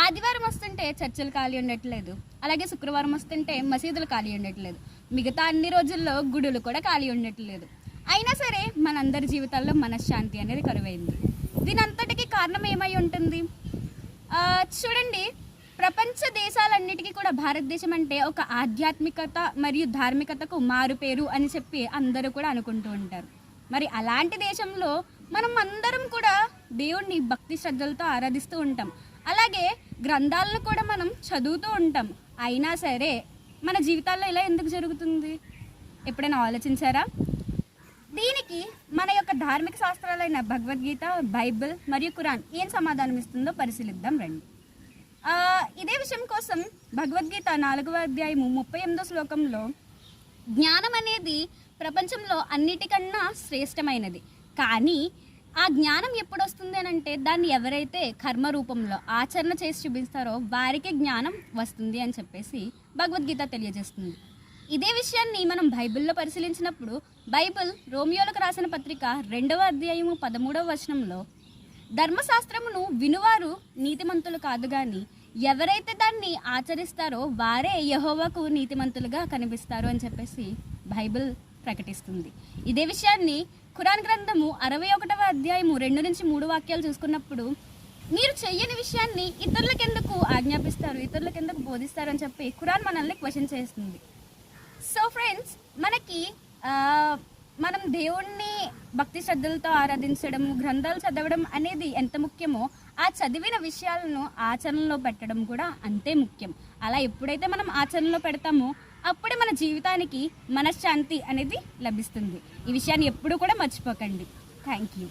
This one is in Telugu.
ఆదివారం వస్తుంటే చర్చలు ఖాళీ ఉండట్లేదు, అలాగే శుక్రవారం వస్తుంటే మసీదులు ఖాళీ ఉండట్లేదు, మిగతా అన్ని రోజుల్లో గుడులు కూడా ఖాళీ ఉండట్లేదు. అయినా సరే మనందరి జీవితాల్లో మనశ్శాంతి అనేది కరువైంది. దీని అంతటికీ కారణం ఏమై ఉంటుంది? చూడండి, ప్రపంచ దేశాలన్నిటికీ కూడా భారతదేశం అంటే ఒక ఆధ్యాత్మికత మరియు ధార్మికతకు మారుపేరు అని చెప్పి అందరూ కూడా అనుకుంటూ ఉంటారు. మరి అలాంటి దేశంలో మనం అందరం కూడా దేవుణ్ణి భక్తి శ్రద్ధలతో ఆరాధిస్తూ ఉంటాం, అలాగే గ్రంథాలను కూడా మనం చదువుతూ ఉంటాం. అయినా సరే మన జీవితాల్లో ఇలా ఎందుకు జరుగుతుంది? ఎప్పుడైనా ఆలోచించారా? దీనికి మన యొక్క ధార్మిక శాస్త్రాలైన భగవద్గీత, బైబిల్ మరియు ఖురాన్ ఏం సమాధానం ఇస్తుందో పరిశీలిద్దాం రండి. ఇదే విషయం కోసం భగవద్గీత 4వ అధ్యాయము 38వ శ్లోకంలో జ్ఞానం అనేది ప్రపంచంలో అన్నిటికన్నా శ్రేష్టమైనది, కానీ ఆ జ్ఞానం ఎప్పుడు వస్తుంది అని అంటే దాన్ని ఎవరైతే కర్మ రూపంలో ఆచరణ చేసి చూపిస్తారో వారికే జ్ఞానం వస్తుంది అని చెప్పేసి భగవద్గీత తెలియజేస్తుంది. ఇదే విషయాన్ని మనం బైబిల్లో పరిశీలించినప్పుడు బైబిల్ రోమియోలకు రాసిన పత్రిక 2వ అధ్యాయము 13వ వచనంలో ధర్మశాస్త్రమును వినువారు నీతిమంతులు కాదు కానీ ఎవరైతే దాన్ని ఆచరిస్తారో వారే యెహోవాకు నీతిమంతులుగా కనిపిస్తారు అని చెప్పేసి బైబిల్ ప్రకటిస్తుంది. ఇదే విషయాన్ని ఖురాన్ గ్రంథము 61వ అధ్యాయము 2 నుంచి 3 వాక్యాలు చూసుకున్నప్పుడు మీరు చెయ్యని విషయాన్ని ఇతరులకు ఎందుకు ఆజ్ఞాపిస్తారు, ఇతరులకు ఎందుకు బోధిస్తారు అని చెప్పి ఖురాన్ మనల్ని క్వశ్చన్ చేస్తుంది. సో ఫ్రెండ్స్, మనకి మనం దేవుణ్ణి భక్తి శ్రద్ధలతో ఆరాధించడం, గ్రంథాలు చదవడం అనేది ఎంత ముఖ్యమో ఆ చదివిన విషయాలను ఆచరణలో పెట్టడం కూడా అంతే ముఖ్యం. అలా ఎప్పుడైతే మనం ఆచరణలో పెడతామో అప్పుడే మన జీవితానికి మనశ్శాంతి అనేది లభిస్తుంది. ఈ విషయాన్ని ఎప్పుడూ కూడా మర్చిపోకండి. Thank you.